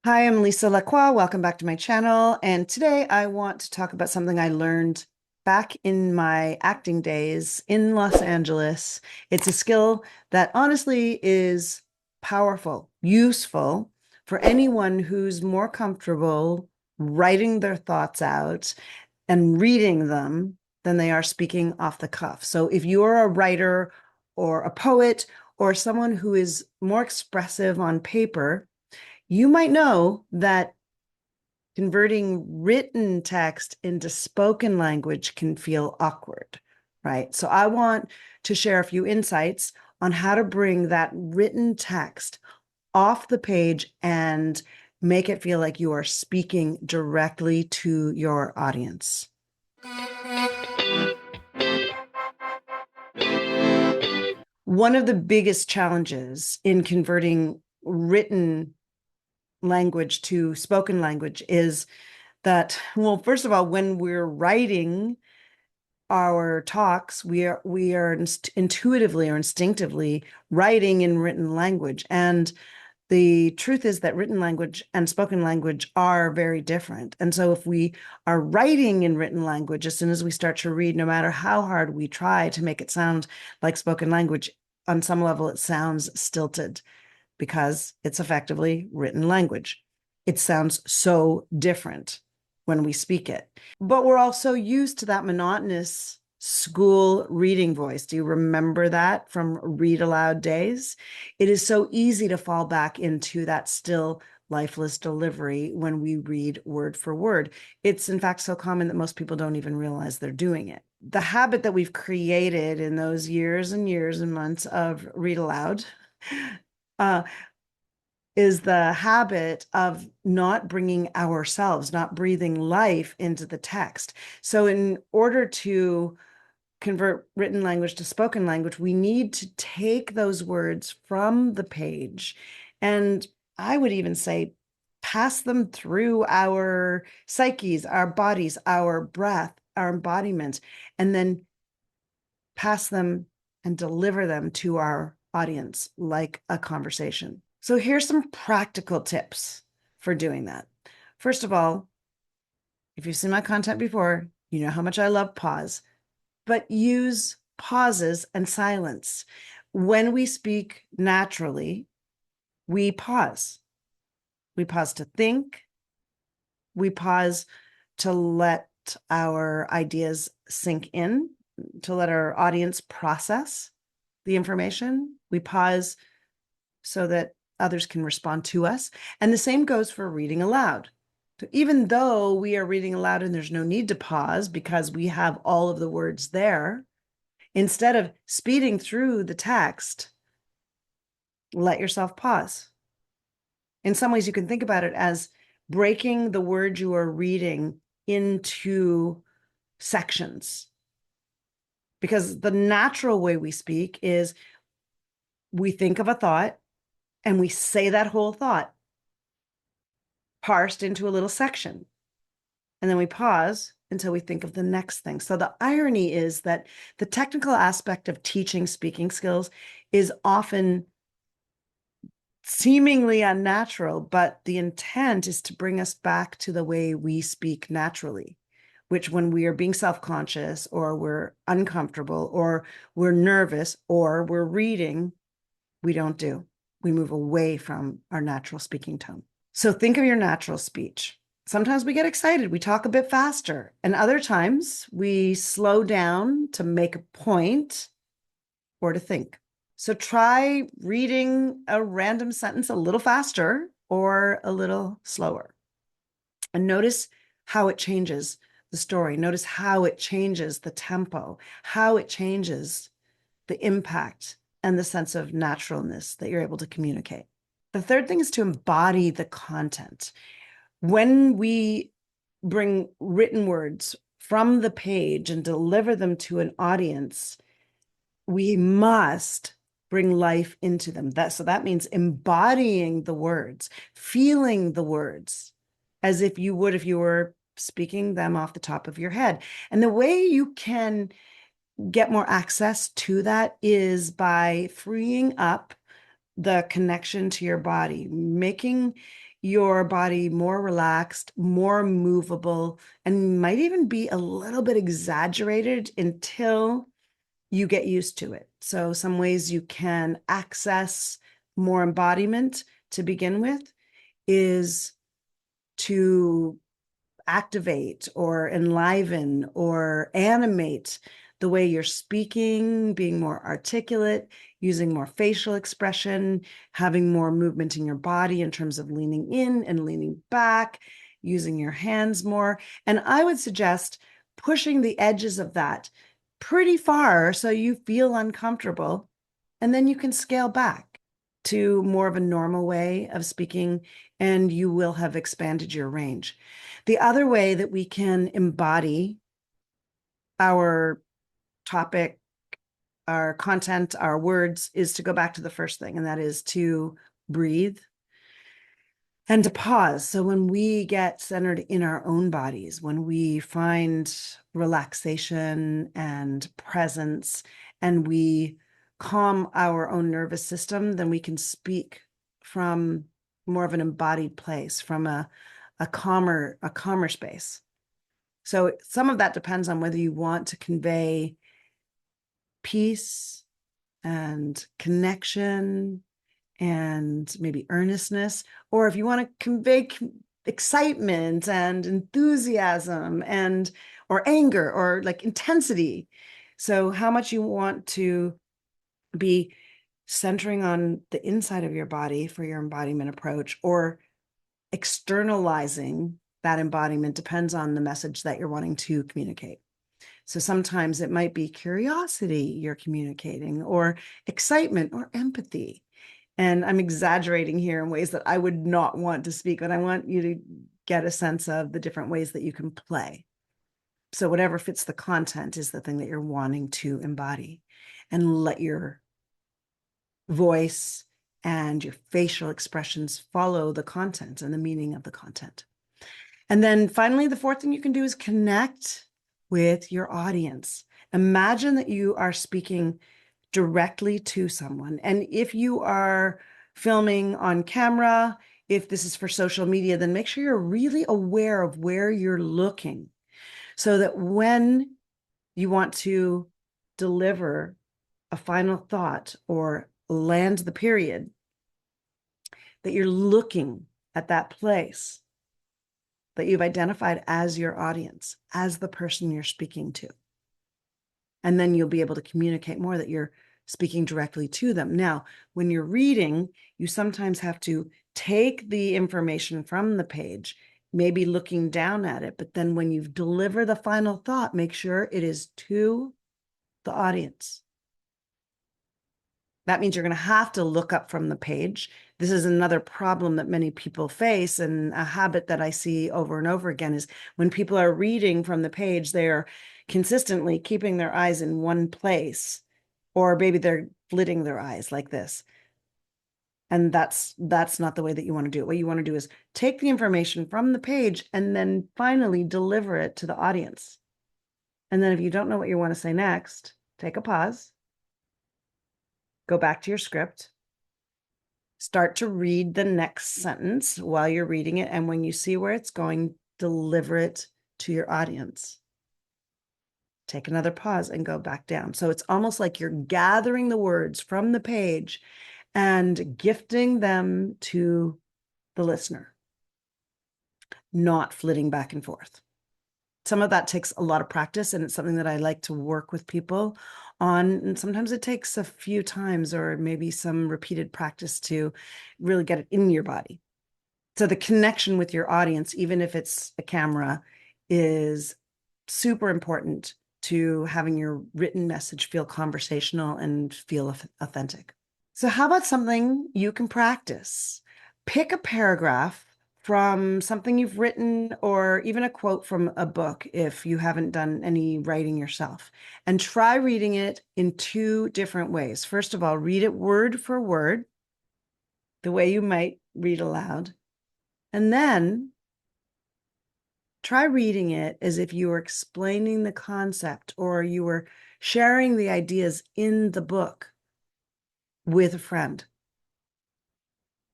Hi, I'm Lisa Lacroix. Welcome back to my channel. And today I want to talk about something I learned back in my acting days in Los Angeles. It's a skill that honestly is powerful, useful for anyone who's more comfortable writing their thoughts out and reading them than they are speaking off the cuff. So if you're a writer or a poet or someone who is more expressive on paper, you might know that converting written text into spoken language can feel awkward, right? So I want to share a few insights on how to bring that written text off the page and make it feel like you are speaking directly to your audience. One of the biggest challenges in converting written language to spoken language is that, well, first of all, when we're writing our talks, we are intuitively or instinctively writing in written language. And the truth is that written language and spoken language are very different. And so if we are writing in written language, as soon as we start to read, no matter how hard we try to make it sound like spoken language, on some level it sounds stilted because it's effectively written language. It sounds so different when we speak it. But we're also used to that monotonous school reading voice. Do you remember that from read aloud days? It is so easy to fall back into that still lifeless delivery when we read word for word. It's in fact so common that most people don't even realize they're doing it. The habit that we've created in those years and years and months of read aloud uh, is the habit of not bringing ourselves, not breathing life into the text. So, in order to convert written language to spoken language, we need to take those words from the page and I would even say pass them through our psyches, our bodies, our breath, our embodiment, and then pass them and deliver them to our audience like a conversation. So here's some practical tips for doing that. First of all, if you've seen my content before, you know how much I love pause, but use pauses and silence. When we speak naturally, we pause. We pause to think. We pause to let our ideas sink in, to let our audience process the information. We pause so that others can respond to us. And the same goes for reading aloud. So even though we are reading aloud and there's no need to pause because we have all of the words there, instead of speeding through the text, let yourself pause. In some ways, you can think about it as breaking the words you are reading into sections. Because the natural way we speak is we think of a thought and we say that whole thought parsed into a little section. And then we pause until we think of the next thing. So the irony is that the technical aspect of teaching speaking skills is often seemingly unnatural, but the intent is to bring us back to the way we speak naturally, which when we are being self-conscious or we're uncomfortable or we're nervous or we're reading, we don't do. We move away from our natural speaking tone. So think of your natural speech. Sometimes we get excited, we talk a bit faster, and other times we slow down to make a point or to think. So try reading a random sentence a little faster or a little slower. And notice how it changes the story. Notice how it changes the tempo, how it changes the impact and the sense of naturalness that you're able to communicate. The third thing is to embody the content. When we bring written words from the page and deliver them to an audience, we must bring life into them. So that means embodying the words, feeling the words as if you would if you were speaking them off the top of your head. And the way you can get more access to that is by freeing up the connection to your body, making your body more relaxed, more movable, and might even be a little bit exaggerated until you get used to it. So some ways you can access more embodiment to begin with is to activate or enliven or animate the way you're speaking, being more articulate, using more facial expression, having more movement in your body in terms of leaning in and leaning back, using your hands more. And I would suggest pushing the edges of that pretty far so you feel uncomfortable, and then you can scale back to more of a normal way of speaking, and you will have expanded your range. The other way that we can embody our topic, our content, our words is to go back to the first thing, and that is to breathe and to pause. So when we get centered in our own bodies, when we find relaxation and presence, and we calm our own nervous system, then we can speak from more of an embodied place, from a calmer space. So some of that depends on whether you want to convey peace and connection and maybe earnestness, or if you want to convey excitement and enthusiasm and or anger or like intensity. So how much you want to be centering on the inside of your body for your embodiment approach, or externalizing that embodiment depends on the message that you're wanting to communicate. So sometimes it might be curiosity you're communicating, or excitement or empathy. And I'm exaggerating here in ways that I would not want to speak, but I want you to get a sense of the different ways that you can play. So whatever fits the content is the thing that you're wanting to embody, and let your voice and your facial expressions follow the content and the meaning of the content. And then finally, the fourth thing you can do is connect with your audience. Imagine that you are speaking directly to someone. And if you are filming on camera, if this is for social media, then make sure you're really aware of where you're looking, so that when you want to deliver a final thought or land the period, that you're looking at that place that you've identified as your audience, as the person you're speaking to. And then you'll be able to communicate more that you're speaking directly to them. Now, when you're reading, you sometimes have to take the information from the page, maybe looking down at it, but then when you deliver the final thought, make sure it is to the audience. That means you're going to have to look up from the page. This is another problem that many people face, and a habit that I see over and over again is when people are reading from the page, they're consistently keeping their eyes in one place, or maybe they're flitting their eyes like this. And that's not the way that you want to do it. What you want to do is take the information from the page and then finally deliver it to the audience. And then if you don't know what you want to say next, take a pause, go back to your script, start to read the next sentence while you're reading it. And when you see where it's going, deliver it to your audience. Take another pause and go back down. So it's almost like you're gathering the words from the page and gifting them to the listener, not flitting back and forth. Some of that takes a lot of practice, and it's something that I like to work with people on. And sometimes it takes a few times or maybe some repeated practice to really get it in your body. So the connection with your audience, even if it's a camera, is super important to having your written message feel conversational and feel authentic. So how about something you can practice? Pick a paragraph from something you've written, or even a quote from a book if you haven't done any writing yourself, and try reading it in two different ways. First of all, read it word for word, the way you might read aloud, and then try reading it as if you were explaining the concept or you were sharing the ideas in the book with a friend.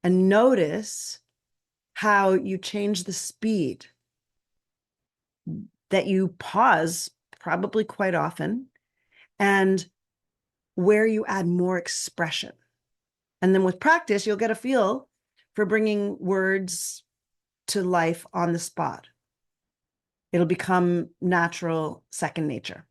And notice how you change the speed, that you pause probably quite often, and where you add more expression. And then with practice, you'll get a feel for bringing words to life on the spot. It'll become natural, second nature.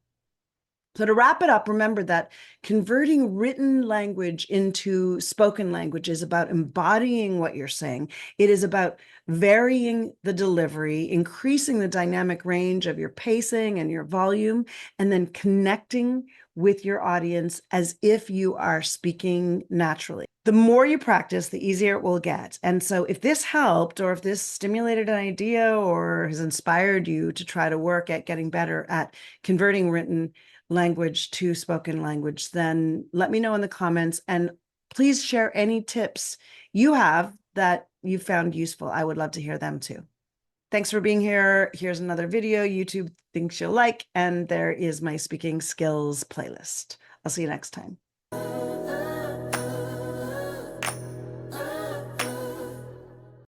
So to wrap it up, remember that converting written language into spoken language is about embodying what you're saying. It is about varying the delivery, increasing the dynamic range of your pacing and your volume, and then connecting with your audience as if you are speaking naturally. The more you practice, the easier it will get. And so if this helped, or if this stimulated an idea or has inspired you to try to work at getting better at converting written language to spoken language, then let me know in the comments, and please share any tips you have that you found useful. I would love to hear them too. Thanks for being here. Here's another video YouTube thinks you'll like, and there is my speaking skills playlist. I'll see you next time.